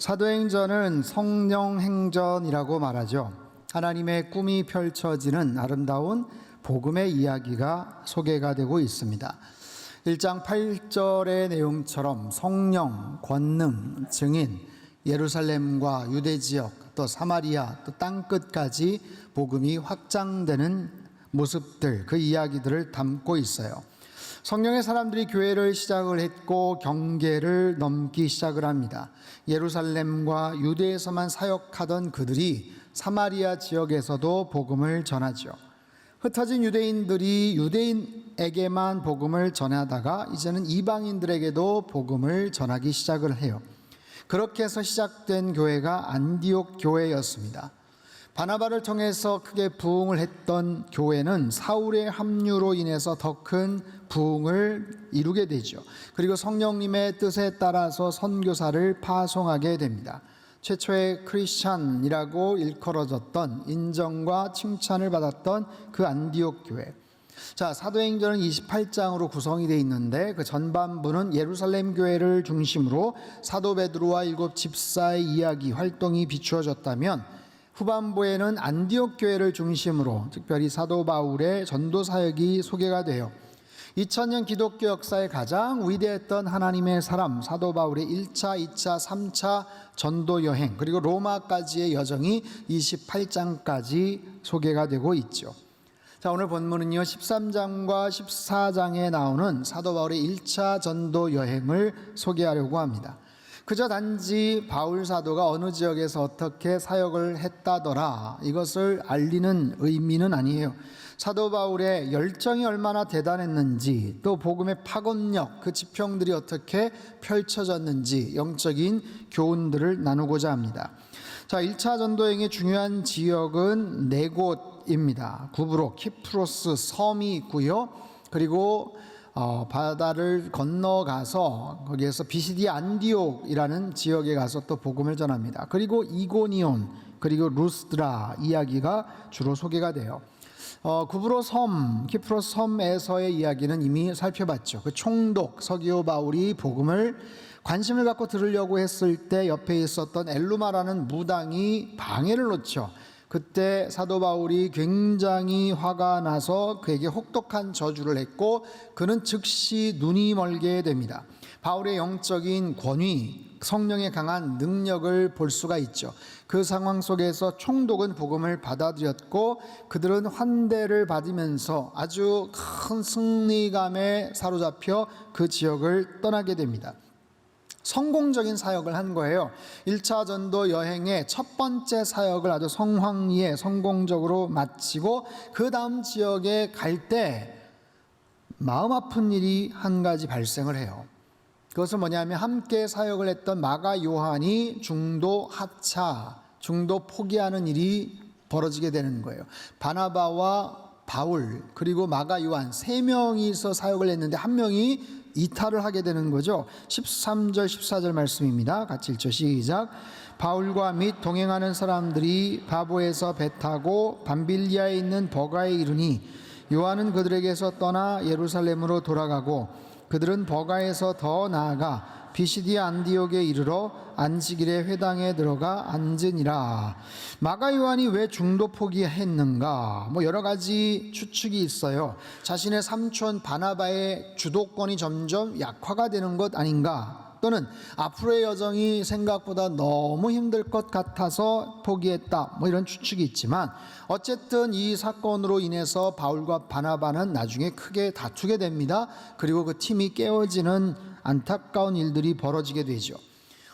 사도행전은 성령행전이라고 말하죠. 하나님의 꿈이 펼쳐지는 아름다운 복음의 이야기가 소개가 되고 있습니다. 1장 8절의 내용처럼 성령, 권능, 증인, 예루살렘과 유대지역, 또 사마리아, 또 땅끝까지 복음이 확장되는 모습들, 그 이야기들을 담고 있어요. 성령의 사람들이 교회를 시작을 했고 경계를 넘기 시작을 합니다. 예루살렘과 유대에서만 사역하던 그들이 사마리아 지역에서도 복음을 전하죠. 흩어진 유대인들이 유대인에게만 복음을 전하다가 이제는 이방인들에게도 복음을 전하기 시작을 해요. 그렇게 해서 시작된 교회가 안디옥 교회였습니다. 바나바를 통해서 크게 부흥을 했던 교회는 사울의 합류로 인해서 더 큰 부흥을 이루게 되죠. 그리고 성령님의 뜻에 따라서 선교사를 파송하게 됩니다. 최초의 크리스찬이라고 일컬어졌던 인정과 칭찬을 받았던 그 안디옥 교회. 자, 사도행전은 28장으로 구성이 되어 있는데 그 전반부는 예루살렘 교회를 중심으로 사도 베드로와 7 집사의 이야기, 활동이 비추어졌다면 후반부에는 안디옥 교회를 중심으로 특별히 사도 바울의 전도 사역이 소개가 돼요. 2000년 기독교 역사에 가장 위대했던 하나님의 사람 사도 바울의 1차, 2차, 3차 전도 여행, 그리고 로마까지의 여정이 28장까지 소개가 되고 있죠. 자, 오늘 본문은요 13장과 14장에 나오는 사도 바울의 1차 전도 여행을 소개하려고 합니다. 그저 단지 바울 사도가 어느 지역에서 어떻게 사역을 했다더라 이것을 알리는 의미는 아니에요. 사도 바울의 열정이 얼마나 대단했는지, 또 복음의 파급력, 그 지평들이 어떻게 펼쳐졌는지 영적인 교훈들을 나누고자 합니다. 자, 1차 전도여행의 중요한 지역은 네 곳입니다. 구브로, 키프로스 섬이 있고요. 그리고 바다를 건너가서 거기에서 비시디아 안디옥이라는 지역에 가서 또 복음을 전합니다. 그리고 이고니온, 그리고 루스드라 이야기가 주로 소개가 돼요. 구브로 섬, 키프로스 섬에서의 이야기는 이미 살펴봤죠. 그 총독 서기오 바울이 복음을 관심을 갖고 들으려고 했을 때 옆에 있었던 엘루마라는 무당이 방해를 놓죠. 그때 사도 바울이 굉장히 화가 나서 그에게 혹독한 저주를 했고 그는 즉시 눈이 멀게 됩니다. 바울의 영적인 권위, 성령의 강한 능력을 볼 수가 있죠. 그 상황 속에서 총독은 복음을 받아들였고 그들은 환대를 받으면서 아주 큰 승리감에 사로잡혀 그 지역을 떠나게 됩니다. 성공적인 사역을 한 거예요. 1차 전도 여행의 첫 번째 사역을 아주 성황리에 성공적으로 마치고 그 다음 지역에 갈 때 마음 아픈 일이 한 가지 발생을 해요. 그것은 뭐냐면 함께 사역을 했던 마가 요한이 중도 하차, 중도 포기하는 일이 벌어지게 되는 거예요. 바나바와 바울 그리고 마가 요한 세 명이서 사역을 했는데 한 명이 이탈을 하게 되는 거죠. 13절 14절 말씀입니다. 같이 읽죠. 시작. 바울과 및 동행하는 사람들이 바보에서 배 타고 밤빌리아에 있는 버가에 이르니 요한은 그들에게서 떠나 예루살렘으로 돌아가고 그들은 버가에서 더 나아가 비시디아 안디옥에 이르러 안식일에 회당에 들어가 앉으니라. 마가 요한이 왜 중도 포기했는가? 여러 가지 추측이 있어요. 자신의 삼촌 바나바의 주도권이 점점 약화가 되는 것 아닌가? 또는 앞으로의 여정이 생각보다 너무 힘들 것 같아서 포기했다. 이런 추측이 있지만 어쨌든 이 사건으로 인해서 바울과 바나바는 나중에 크게 다투게 됩니다. 그리고 그 팀이 깨어지는 안타까운 일들이 벌어지게 되죠.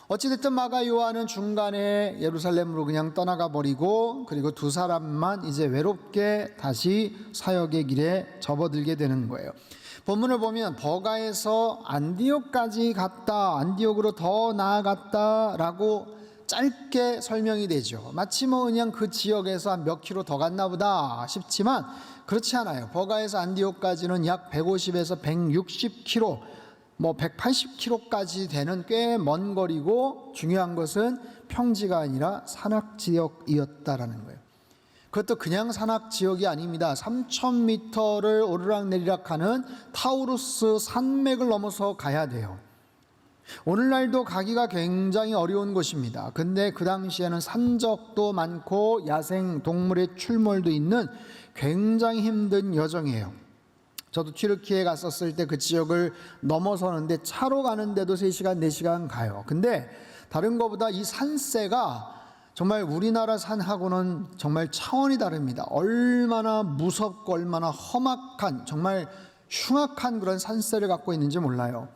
어찌됐든 마가 요한은 중간에 예루살렘으로 그냥 떠나가 버리고 그리고 두 사람만 이제 외롭게 다시 사역의 길에 접어들게 되는 거예요. 본문을 보면 버가에서 안디옥까지 갔다, 안디옥으로 더 나아갔다라고 짧게 설명이 되죠. 마치 그냥 그 지역에서 한 몇 킬로 더 갔나 보다 싶지만 그렇지 않아요. 버가에서 안디옥까지는 약 150에서 160킬로, 180킬로까지 되는 꽤 먼 거리고 중요한 것은 평지가 아니라 산악지역이었다라는 거예요. 그것도 그냥 산악지역이 아닙니다. 3000m를 오르락내리락하는 타우루스 산맥을 넘어서 가야 돼요. 오늘날도 가기가 굉장히 어려운 곳입니다. 근데 그 당시에는 산적도 많고 야생 동물의 출몰도 있는 굉장히 힘든 여정이에요. 저도 튀르키예 갔었을 때 그 지역을 넘어서는데 차로 가는데도 3시간, 4시간 가요. 근데 다른 것보다 이 산세가 정말 우리나라 산하고는 정말 차원이 다릅니다. 얼마나 무섭고 얼마나 험악한, 정말 흉악한 그런 산세를 갖고 있는지 몰라요.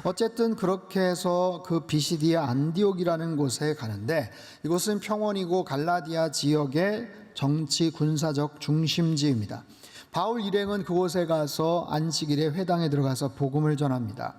어쨌든 그렇게 해서 그 비시디아 안디옥이라는 곳에 가는데, 이곳은 평원이고 갈라디아 지역의 정치 군사적 중심지입니다. 바울 일행은 그곳에 가서 안식일에 회당에 들어가서 복음을 전합니다.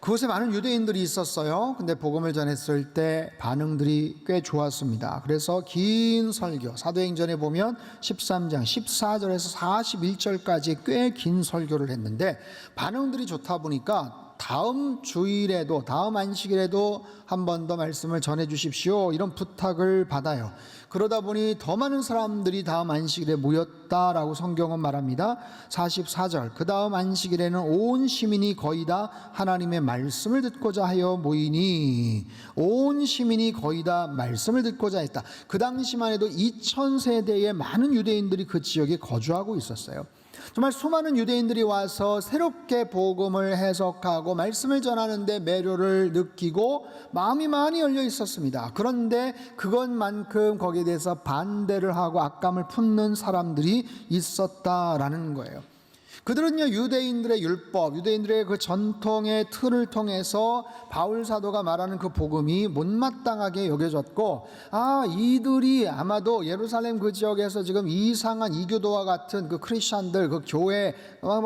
그곳에 많은 유대인들이 있었어요. 근데 복음을 전했을 때 반응들이 꽤 좋았습니다. 그래서 긴 설교, 사도행전에 보면 13장 14절에서 41절까지 꽤 긴 설교를 했는데, 반응들이 좋다 보니까 다음 주일에도, 다음 안식일에도 한 번 더 말씀을 전해 주십시오, 이런 부탁을 받아요. 그러다 보니 더 많은 사람들이 다음 안식일에 모였다라고 성경은 말합니다. 44절, 그 다음 안식일에는 온 시민이 거의 다 하나님의 말씀을 듣고자 하여 모이니, 온 시민이 거의 다 말씀을 듣고자 했다. 그 당시만 해도 2000세대의 많은 유대인들이 그 지역에 거주하고 있었어요. 정말 수많은 유대인들이 와서 새롭게 복음을 해석하고 말씀을 전하는데 매료를 느끼고 마음이 많이 열려 있었습니다. 그런데 그것만큼 거기에 대해서 반대를 하고 악감을 품는 사람들이 있었다라는 거예요. 그들은요, 유대인들의 율법, 유대인들의 그 전통의 틀을 통해서 바울 사도가 말하는 그 복음이 못마땅하게 여겨졌고, 이들이 아마도 예루살렘 그 지역에서 지금 이상한 이교도와 같은 그 크리스천들, 그 교회,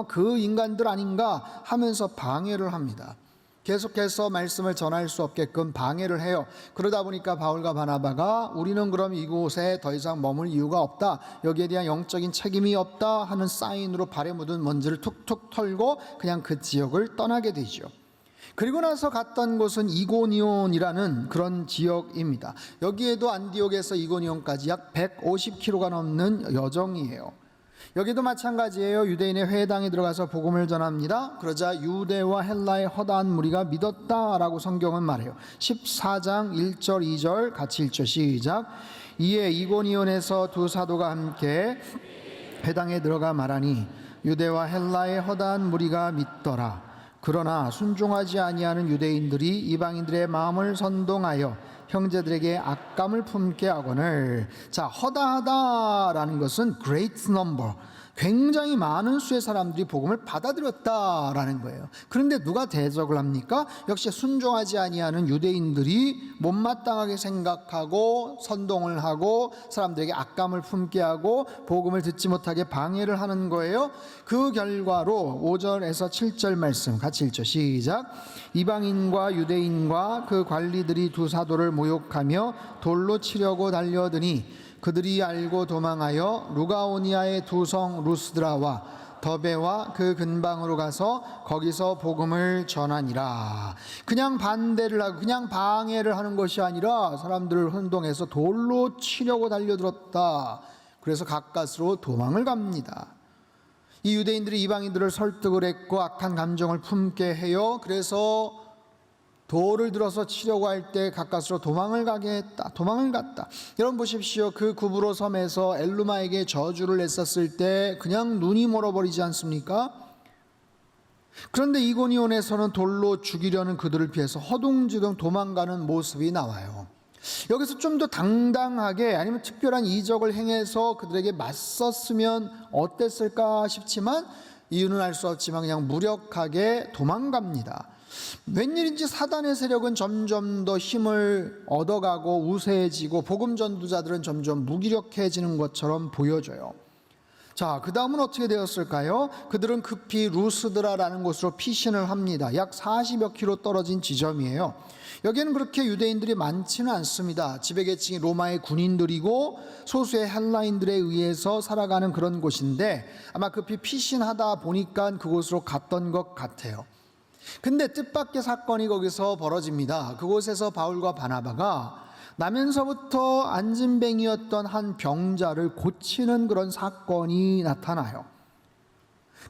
그 인간들 아닌가 하면서 방해를 합니다. 계속해서 말씀을 전할 수 없게끔 방해를 해요. 그러다 보니까 바울과 바나바가 우리는 그럼 이곳에 더 이상 머물 이유가 없다, 여기에 대한 영적인 책임이 없다 하는 사인으로 발에 묻은 먼지를 툭툭 털고 그냥 그 지역을 떠나게 되죠. 그리고 나서 갔던 곳은 이고니온이라는 그런 지역입니다. 여기에도 안디옥에서 이고니온까지 약 150km가 넘는 여정이에요. 여기도 마찬가지예요. 유대인의 회당에 들어가서 복음을 전합니다. 그러자 유대와 헬라의 허다한 무리가 믿었다라고 성경은 말해요. 14장 1절 2절 같이 읽죠. 시작. 이에 이고니온에서 두 사도가 함께 회당에 들어가 말하니 유대와 헬라의 허다한 무리가 믿더라. 그러나 순종하지 아니하는 유대인들이 이방인들의 마음을 선동하여 형제들에게 악감을 품게 하거늘. 자, 허다하다라는 것은 great number, 굉장히 많은 수의 사람들이 복음을 받아들였다라는 거예요. 그런데 누가 대적을 합니까? 역시 순종하지 아니하는 유대인들이 못마땅하게 생각하고 선동을 하고 사람들에게 악감을 품게 하고 복음을 듣지 못하게 방해를 하는 거예요. 그 결과로 5절에서 7절 말씀 같이 읽죠. 시작. 이방인과 유대인과 그 관리들이 두 사도를 모욕하며 돌로 치려고 달려드니 그들이 알고 도망하여 루가오니아의 두 성 루스드라와 더베와 그 근방으로 가서 거기서 복음을 전하니라. 그냥 반대를 하고 그냥 방해를 하는 것이 아니라 사람들을 혼동해서 돌로 치려고 달려들었다. 그래서 가까스로 도망을 갑니다. 이 유대인들이 이방인들을 설득을 했고 악한 감정을 품게 해요. 그래서 돌을 들어서 치려고 할 때 가까스로 도망을 가게 했다. 도망을 갔다. 여러분 보십시오. 그 구브로 섬에서 엘루마에게 저주를 냈었을 때 그냥 눈이 멀어버리지 않습니까? 그런데 이고니온에서는 돌로 죽이려는 그들을 피해서 허둥지둥 도망가는 모습이 나와요. 여기서 좀 더 당당하게 아니면 특별한 이적을 행해서 그들에게 맞섰으면 어땠을까 싶지만 이유는 알 수 없지만 그냥 무력하게 도망갑니다. 웬일인지 사단의 세력은 점점 더 힘을 얻어가고 우세해지고 복음 전도자들은 점점 무기력해지는 것처럼 보여져요. 자, 그 다음은 어떻게 되었을까요? 그들은 급히 루스드라라는 곳으로 피신을 합니다. 약 40여 킬로 떨어진 지점이에요. 여기에는 그렇게 유대인들이 많지는 않습니다. 지배계층이 로마의 군인들이고 소수의 헬라인들에 의해서 살아가는 그런 곳인데 아마 급히 피신하다 보니까 그곳으로 갔던 것 같아요. 근데 뜻밖의 사건이 거기서 벌어집니다. 그곳에서 바울과 바나바가 나면서부터 안진뱅이였던 한 병자를 고치는 그런 사건이 나타나요.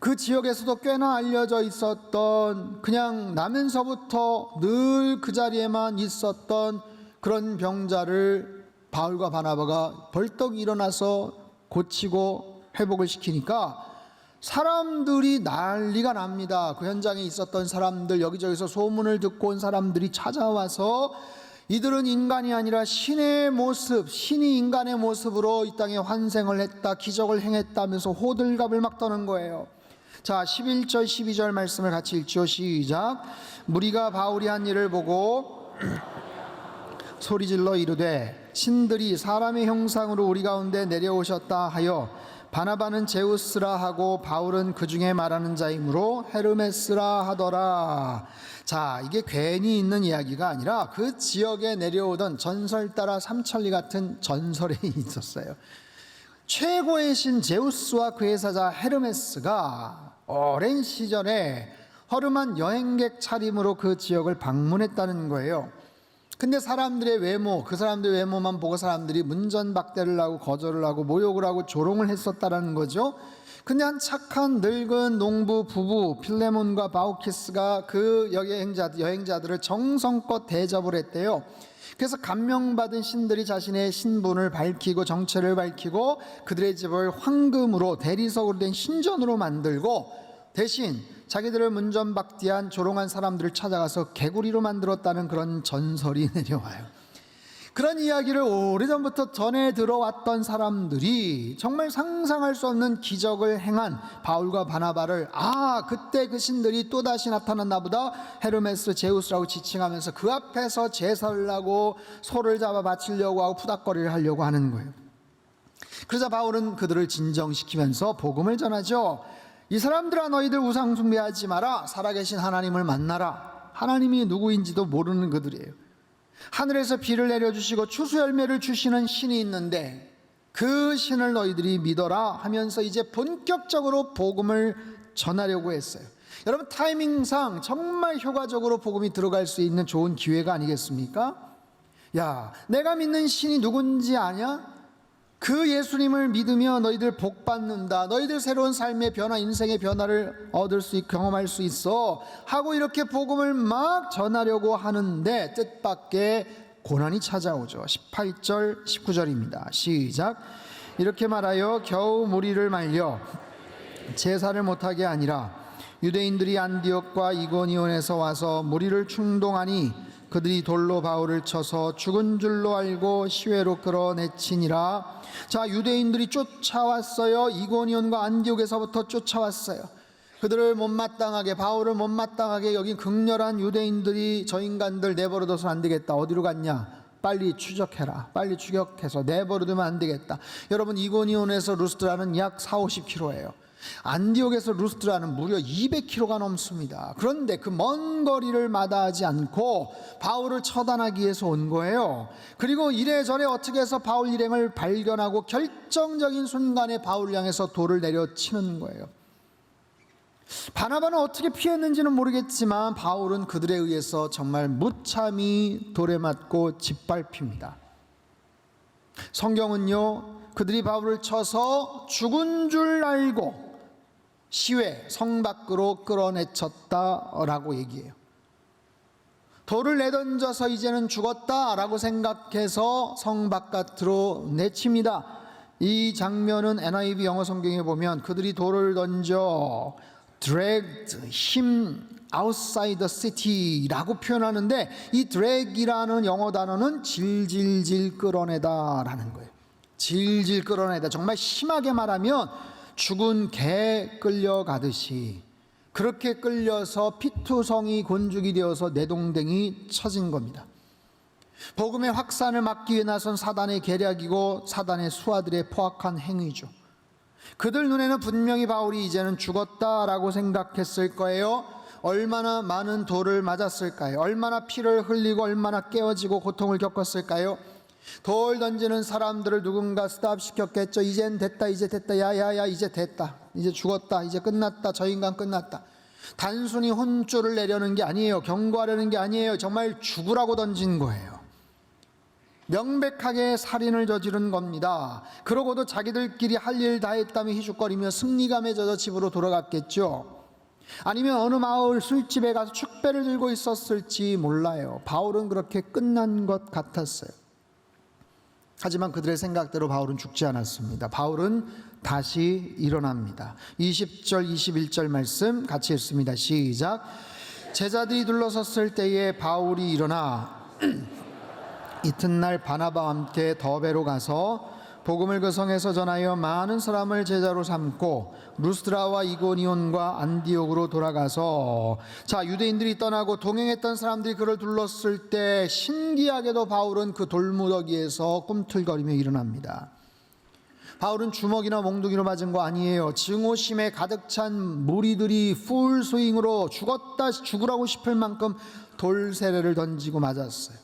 그 지역에서도 꽤나 알려져 있었던, 그냥 나면서부터 늘 그 자리에만 있었던 그런 병자를 바울과 바나바가 벌떡 일어나서 고치고 회복을 시키니까 사람들이 난리가 납니다. 그 현장에 있었던 사람들, 여기저기서 소문을 듣고 온 사람들이 찾아와서 이들은 인간이 아니라 신의 모습, 신이 인간의 모습으로 이 땅에 환생을 했다, 기적을 행했다면서 호들갑을 막 떠는 거예요. 자, 11절 12절 말씀을 같이 읽죠. 시작. 무리가 바울이 한 일을 보고 소리질러 이르되 신들이 사람의 형상으로 우리 가운데 내려오셨다 하여 바나바는 제우스라 하고 바울은 그 중에 말하는 자이므로 헤르메스라 하더라. 자, 이게 괜히 있는 이야기가 아니라 그 지역에 내려오던 전설 따라 삼천리 같은 전설이 있었어요. 최고의 신 제우스와 그의 사자 헤르메스가 오랜 시절에 허름한 여행객 차림으로 그 지역을 방문했다는 거예요. 근데 사람들의 외모, 그 사람들의 외모만 보고 사람들이 문전박대를 하고 거절을 하고 모욕을 하고 조롱을 했었다라는 거죠. 근데 한 착한 늙은 농부 부부 필레몬과 바우키스가 그 여행자들을 정성껏 대접을 했대요. 그래서 감명받은 신들이 자신의 신분을 밝히고 정체를 밝히고 그들의 집을 황금으로 대리석으로 된 신전으로 만들고 대신 자기들을 문전박대한 조롱한 사람들을 찾아가서 개구리로 만들었다는 그런 전설이 내려와요. 그런 이야기를 오래전부터 전해 들어왔던 사람들이 정말 상상할 수 없는 기적을 행한 바울과 바나바를 그때 그 신들이 또다시 나타났나 보다, 헤르메스, 제우스라고 지칭하면서 그 앞에서 제사를 하고 소를 잡아 바치려고 하고 푸닥거리를 하려고 하는 거예요. 그러자 바울은 그들을 진정시키면서 복음을 전하죠. 이 사람들아, 너희들 우상 숭배하지 마라. 살아계신 하나님을 만나라. 하나님이 누구인지도 모르는 그들이에요. 하늘에서 비를 내려주시고 추수 열매를 주시는 신이 있는데 그 신을 너희들이 믿어라 하면서 이제 본격적으로 복음을 전하려고 했어요. 여러분, 타이밍상 정말 효과적으로 복음이 들어갈 수 있는 좋은 기회가 아니겠습니까? 야, 내가 믿는 신이 누군지 아냐? 그 예수님을 믿으며 너희들 복 받는다. 너희들 새로운 삶의 변화, 인생의 변화를 경험할 수 있어 하고 이렇게 복음을 막 전하려고 하는데 뜻밖의 고난이 찾아오죠. 18절 19절입니다. 시작. 이렇게 말하여 겨우 무리를 말려 제사를 못하게 아니라 유대인들이 안디옥과 이고니온에서 와서 무리를 충동하니 그들이 돌로 바울을 쳐서 죽은 줄로 알고 시외로 끌어내치니라. 자, 유대인들이 쫓아왔어요. 이고니온과 안디옥에서부터 쫓아왔어요. 그들을 못마땅하게, 바울을 못마땅하게 여긴 극렬한 유대인들이 저 인간들 내버려둬서 안 되겠다. 어디로 갔냐? 빨리 추적해라. 빨리 추격해서 내버려두면 안 되겠다. 여러분, 이고니온에서 루스드라는 약 40-50km예요. 안디옥에서 루스드라는 무려 200km가 넘습니다. 그런데 그 먼 거리를 마다하지 않고 바울을 처단하기 위해서 온 거예요. 그리고 이래저래 어떻게 해서 바울 일행을 발견하고 결정적인 순간에 바울을 향해서 돌을 내려치는 거예요. 바나바는 어떻게 피했는지는 모르겠지만 바울은 그들에 의해서 정말 무참히 돌에 맞고 짓밟힙니다. 성경은요, 그들이 바울을 쳐서 죽은 줄 알고 시외 성 밖으로 끌어내쳤다라고 얘기해요. 돌을 내던져서 이제는 죽었다라고 생각해서 성 바깥으로 내칩니다. 이 장면은 NIV 영어 성경에 보면 그들이 돌을 던져 dragged him outside the city라고 표현하는데 이 drag이라는 영어 단어는 질질질 끌어내다라는 거예요. 질질 끌어내다. 정말 심하게 말하면 죽은 개 끌려가듯이 그렇게 끌려서 피투성이 곤죽이 되어서 내동댕이 쳐진 겁니다. 복음의 확산을 막기 위해 나선 사단의 계략이고 사단의 수하들의 포악한 행위죠. 그들 눈에는 분명히 바울이 이제는 죽었다라고 생각했을 거예요. 얼마나 많은 돌을 맞았을까요? 얼마나 피를 흘리고 얼마나 깨어지고 고통을 겪었을까요? 돌 던지는 사람들을 누군가 스탑시켰겠죠. 이젠 됐다, 이제 됐다, 야야야, 이제 됐다, 이제 죽었다, 이제 끝났다, 저 인간 끝났다. 단순히 혼쭐을 내려는 게 아니에요. 경고하려는 게 아니에요. 정말 죽으라고 던진 거예요. 명백하게 살인을 저지른 겁니다. 그러고도 자기들끼리 할 일 다 했다며 희죽거리며 승리감에 젖어 집으로 돌아갔겠죠. 아니면 어느 마을 술집에 가서 축배를 들고 있었을지 몰라요. 바울은 그렇게 끝난 것 같았어요. 하지만 그들의 생각대로 바울은 죽지 않았습니다. 바울은 다시 일어납니다. 20절 21절 말씀 같이 읽습니다. 시작. 제자들이 둘러섰을 때에 바울이 일어나 이튿날 바나바와 함께 더베로 가서 복음을 그 성에서 전하여 많은 사람을 제자로 삼고 루스드라와 이고니온과 안디옥으로 돌아가서, 자, 유대인들이 떠나고 동행했던 사람들이 그를 둘렀을 때 신기하게도 바울은 그 돌무더기에서 꿈틀거리며 일어납니다. 바울은 주먹이나 몽둥이로 맞은 거 아니에요. 증오심에 가득 찬 무리들이 풀스윙으로 죽으라고 싶을 만큼 돌세례를 던지고 맞았어요.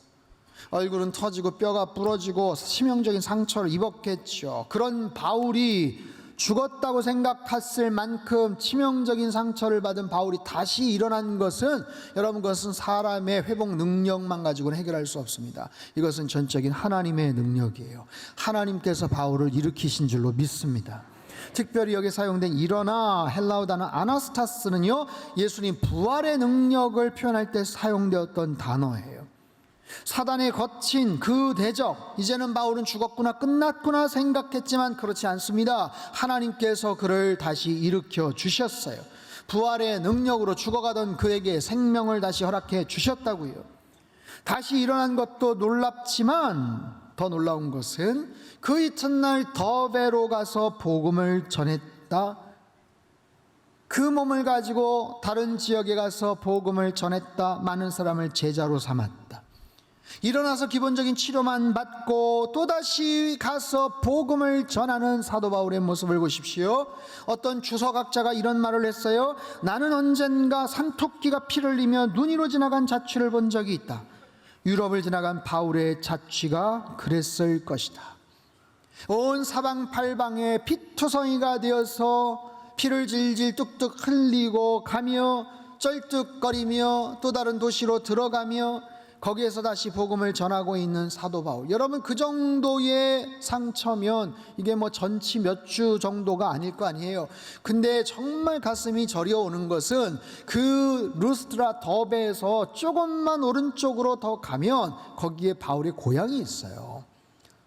얼굴은 터지고 뼈가 부러지고 치명적인 상처를 입었겠죠. 그런 바울이 죽었다고 생각했을 만큼 치명적인 상처를 받은 바울이 다시 일어난 것은, 여러분, 그것은 사람의 회복 능력만 가지고는 해결할 수 없습니다. 이것은 전적인 하나님의 능력이에요. 하나님께서 바울을 일으키신 줄로 믿습니다. 특별히 여기 사용된 일어나, 헬라어 단어 아나스타스는요, 예수님 부활의 능력을 표현할 때 사용되었던 단어예요. 사단의 거친 그 대적, 이제는 바울은 죽었구나, 끝났구나 생각했지만 그렇지 않습니다. 하나님께서 그를 다시 일으켜 주셨어요. 부활의 능력으로 죽어가던 그에게 생명을 다시 허락해 주셨다고요. 다시 일어난 것도 놀랍지만 더 놀라운 것은 그 이튿날 더베로 가서 복음을 전했다. 그 몸을 가지고 다른 지역에 가서 복음을 전했다. 많은 사람을 제자로 삼았다. 일어나서 기본적인 치료만 받고 또다시 가서 복음을 전하는 사도 바울의 모습을 보십시오. 어떤 주석학자가 이런 말을 했어요. 나는 언젠가 산토끼가 피를 흘리며 눈 위로 지나간 자취를 본 적이 있다. 유럽을 지나간 바울의 자취가 그랬을 것이다. 온 사방팔방에 피투성이가 되어서 피를 질질 뚝뚝 흘리고 가며 쩔뚝거리며 또 다른 도시로 들어가며 거기에서 다시 복음을 전하고 있는 사도 바울. 여러분, 그 정도의 상처면 이게 뭐 전치 몇 주 정도가 아닐 거 아니에요. 근데 정말 가슴이 저려오는 것은 그 루스드라 더베에서 조금만 오른쪽으로 더 가면 거기에 바울의 고향이 있어요.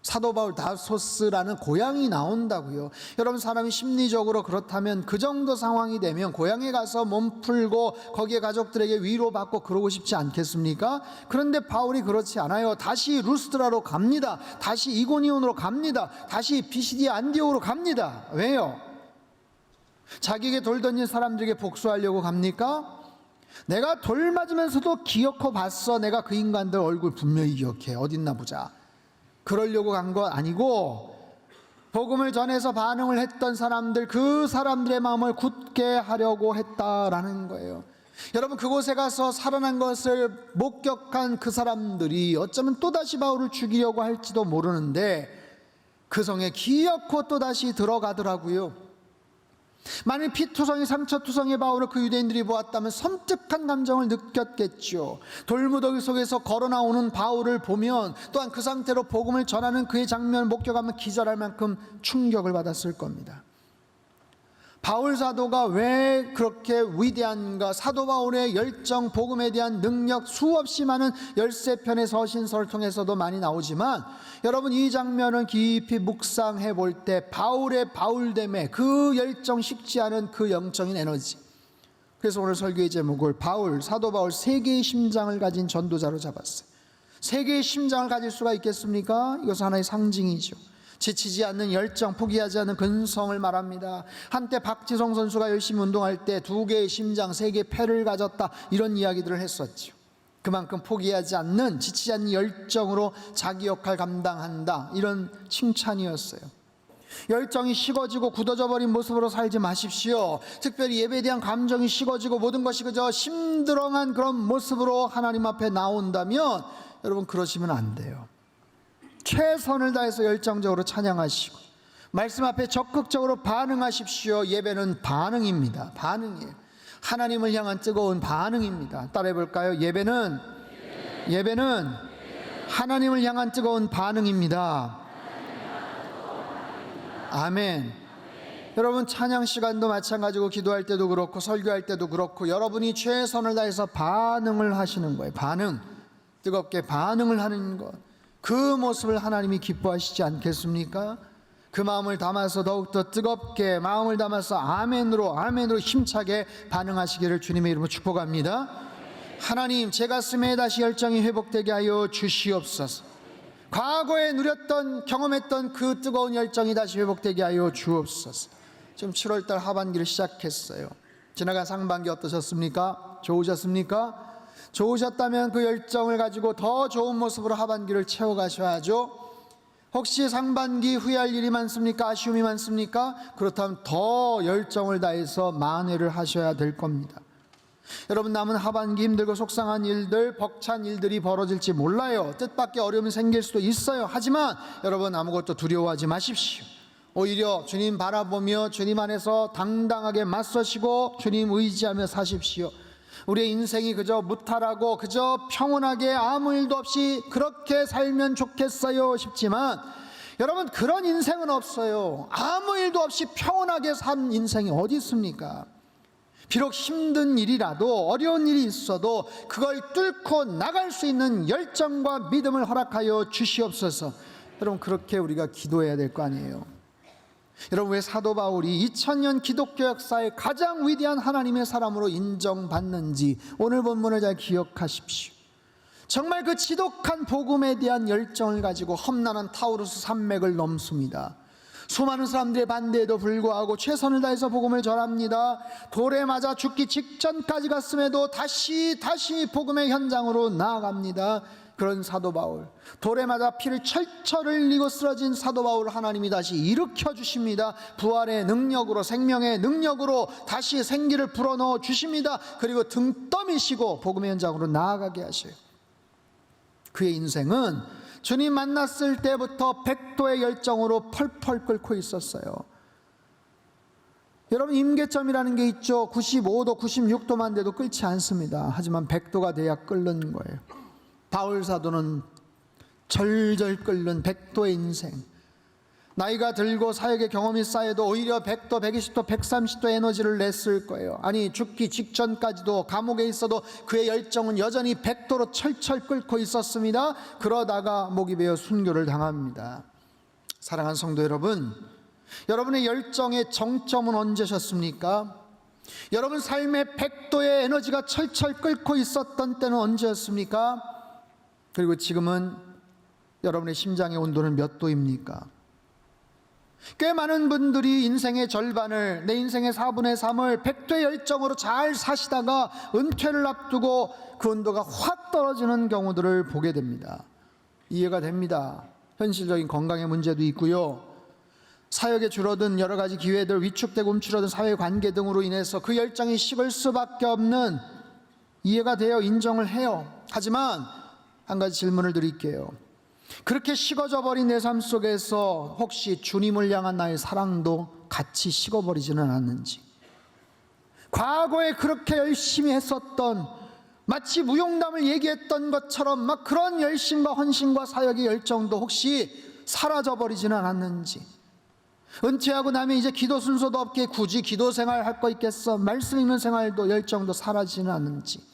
사도 바울 다소스라는 고향이 나온다고요. 여러분, 사람이 심리적으로 그렇다면 그 정도 상황이 되면 고향에 가서 몸 풀고 거기에 가족들에게 위로받고 그러고 싶지 않겠습니까? 그런데 바울이 그렇지 않아요. 다시 루스드라로 갑니다. 다시 이고니온으로 갑니다. 다시 피시디아 안디옥으로 갑니다. 왜요? 자기에게 돌 던진 사람들에게 복수하려고 갑니까? 내가 돌 맞으면서도 기억해 봤어. 내가 그 인간들 얼굴 분명히 기억해. 어딨나 보자. 그러려고 간 것 아니고, 복음을 전해서 반응을 했던 사람들, 그 사람들의 마음을 굳게 하려고 했다라는 거예요. 여러분, 그곳에 가서 살아난 것을 목격한 그 사람들이 어쩌면 또다시 바울을 죽이려고 할지도 모르는데 그 성에 기어코 또다시 들어가더라고요. 만일 피투성이 상처투성의 바울을 그 유대인들이 보았다면 섬뜩한 감정을 느꼈겠죠. 돌무더기 속에서 걸어나오는 바울을 보면, 또한 그 상태로 복음을 전하는 그의 장면을 목격하면 기절할 만큼 충격을 받았을 겁니다. 바울 사도가 왜 그렇게 위대한가? 사도 바울의 열정, 복음에 대한 능력, 수없이 많은 13편의 서신서를 통해서도 많이 나오지만, 여러분, 이 장면은 깊이 묵상해 볼 때 바울의 바울됨에 그 열정, 식지 않은 그 영적인 에너지. 그래서 오늘 설교의 제목을 사도 바울 세 개의 심장을 가진 전도자로 잡았어요. 세 개의 심장을 가질 수가 있겠습니까? 이것은 하나의 상징이죠. 지치지 않는 열정, 포기하지 않는 근성을 말합니다. 한때 박지성 선수가 열심히 운동할 때 2개의 심장, 3개의 폐를 가졌다, 이런 이야기들을 했었죠. 그만큼 포기하지 않는, 지치지 않는 열정으로 자기 역할 감당한다, 이런 칭찬이었어요. 열정이 식어지고 굳어져 버린 모습으로 살지 마십시오. 특별히 예배에 대한 감정이 식어지고 모든 것이 그저 심드렁한 그런 모습으로 하나님 앞에 나온다면 여러분, 그러시면 안 돼요. 최선을 다해서 열정적으로 찬양하시고 말씀 앞에 적극적으로 반응하십시오. 예배는 반응입니다. 반응이에요. 하나님을 향한 뜨거운 반응입니다. 따라해 볼까요? 예배는 하나님을 향한 뜨거운 반응입니다. 아멘. 여러분, 찬양 시간도 마찬가지고 기도할 때도 그렇고 설교할 때도 그렇고 여러분이 최선을 다해서 반응을 하시는 거예요. 반응, 뜨겁게 반응을 하는 것, 그 모습을 하나님이 기뻐하시지 않겠습니까? 그 마음을 담아서 더욱더 뜨겁게 마음을 담아서 아멘으로 힘차게 반응하시기를 주님의 이름으로 축복합니다. 하나님, 제 가슴에 다시 열정이 회복되게 하여 주시옵소서. 과거에 누렸던 경험했던 그 뜨거운 열정이 다시 회복되게 하여 주옵소서. 지금 7월달 하반기를 시작했어요. 지나간 상반기 어떠셨습니까? 좋으셨습니까? 좋으셨다면 그 열정을 가지고 더 좋은 모습으로 하반기를 채워가셔야죠. 혹시 상반기 후회할 일이 많습니까? 아쉬움이 많습니까? 그렇다면 더 열정을 다해서 만회를 하셔야 될 겁니다. 여러분, 남은 하반기 힘들고 속상한 일들, 벅찬 일들이 벌어질지 몰라요. 뜻밖의 어려움이 생길 수도 있어요. 하지만 여러분, 아무것도 두려워하지 마십시오. 오히려 주님 바라보며 주님 안에서 당당하게 맞서시고 주님 의지하며 사십시오. 우리의 인생이 그저 무탈하고 그저 평온하게 아무 일도 없이 그렇게 살면 좋겠어요 싶지만 여러분, 그런 인생은 없어요. 아무 일도 없이 평온하게 산 인생이 어디 있습니까? 비록 힘든 일이라도 어려운 일이 있어도 그걸 뚫고 나갈 수 있는 열정과 믿음을 허락하여 주시옵소서. 여러분, 그렇게 우리가 기도해야 될 거 아니에요. 여러분, 왜 사도 바울이 2000년 기독교 역사의 가장 위대한 하나님의 사람으로 인정받는지 오늘 본문을 잘 기억하십시오. 정말 그 지독한 복음에 대한 열정을 가지고 험난한 타우루스 산맥을 넘습니다. 수많은 사람들의 반대에도 불구하고 최선을 다해서 복음을 전합니다. 돌에 맞아 죽기 직전까지 갔음에도 다시 복음의 현장으로 나아갑니다. 그런 사도 바울, 돌에 맞아 피를 철철 흘리고 쓰러진 사도 바울을 하나님이 다시 일으켜 주십니다. 부활의 능력으로, 생명의 능력으로 다시 생기를 불어넣어 주십니다. 그리고 등 떠미시고 복음의 현장으로 나아가게 하셔요. 그의 인생은 주님 만났을 때부터 100도의 열정으로 펄펄 끓고 있었어요. 여러분, 임계점이라는 게 있죠. 95도, 96도만 돼도 끓지 않습니다. 하지만 100도가 돼야 끓는 거예요. 바울 사도는 절절 끓는 100도의 인생, 나이가 들고 사역의 경험이 쌓여도 오히려 100도, 120도, 130도 에너지를 냈을 거예요. 아니, 죽기 직전까지도 감옥에 있어도 그의 열정은 여전히 100도로 철철 끓고 있었습니다. 그러다가 목이 베어 순교를 당합니다. 사랑하는 성도 여러분, 여러분의 열정의 정점은 언제셨습니까? 여러분 삶의 100도의 에너지가 철철 끓고 있었던 때는 언제였습니까? 그리고 지금은 여러분의 심장의 온도는 몇 도입니까? 꽤 많은 분들이 인생의 절반을, 내 인생의 4분의 3을 100도의 열정으로 잘 사시다가 은퇴를 앞두고 그 온도가 확 떨어지는 경우들을 보게 됩니다. 이해가 됩니다. 현실적인 건강의 문제도 있고요, 사역에 줄어든 여러 가지 기회들, 위축되고 움츠러든 사회관계 등으로 인해서 그 열정이 식을 수밖에 없는, 이해가 돼요. 인정을 해요. 하지만 한 가지 질문을 드릴게요. 그렇게 식어져 버린 내 삶 속에서 혹시 주님을 향한 나의 사랑도 같이 식어버리지는 않았는지, 과거에 그렇게 열심히 했었던, 마치 무용담을 얘기했던 것처럼 막 그런 열심과 헌신과 사역의 열정도 혹시 사라져버리지는 않았는지, 은퇴하고 나면 이제 기도 순서도 없게 굳이 기도 생활 할 거 있겠어, 말씀 읽는 생활도 열정도 사라지지는 않는지,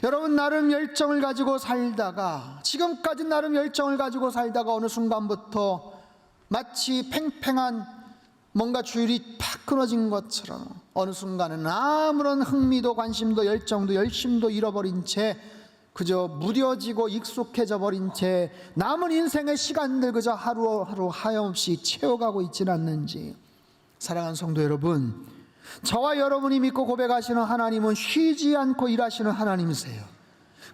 여러분, 나름 열정을 가지고 살다가, 지금까지 나름 열정을 가지고 살다가 어느 순간부터 마치 팽팽한 뭔가 주율이 팍 끊어진 것처럼 어느 순간은 아무런 흥미도 관심도 열정도 열심도 잃어버린 채 그저 무뎌지고 익숙해져 버린 채 남은 인생의 시간들 그저 하루하루 하염없이 채워가고 있지는 않는지. 사랑하는 성도 여러분, 저와 여러분이 믿고 고백하시는 하나님은 쉬지 않고 일하시는 하나님이세요.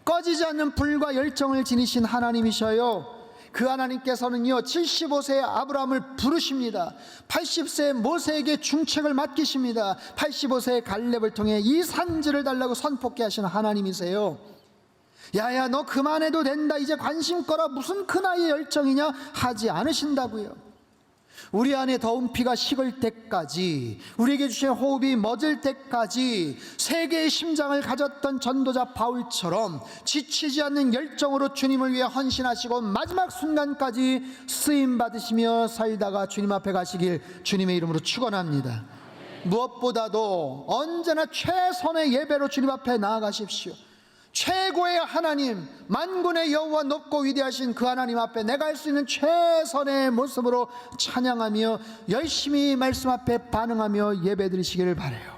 꺼지지 않는 불과 열정을 지니신 하나님이셔요. 그 하나님께서는요, 75세의 아브라함을 부르십니다. 80세의 모세에게 중책을 맡기십니다. 85세의 갈렙을 통해 이 산지를 달라고 선포케 하시는 하나님이세요. 야야, 너 그만해도 된다, 이제 관심 꺼라, 무슨 그 나이의 열정이냐 하지 않으신다고요. 우리 안에 더운 피가 식을 때까지, 우리에게 주신 호흡이 멎을 때까지 세계의 심장을 가졌던 전도자 바울처럼 지치지 않는 열정으로 주님을 위해 헌신하시고 마지막 순간까지 쓰임 받으시며 살다가 주님 앞에 가시길 주님의 이름으로 축원합니다. 무엇보다도 언제나 최선의 예배로 주님 앞에 나아가십시오. 최고의 하나님, 만군의 여호와 높고 위대하신 그 하나님 앞에 내가 할 수 있는 최선의 모습으로 찬양하며 열심히 말씀 앞에 반응하며 예배 드리시기를 바라요.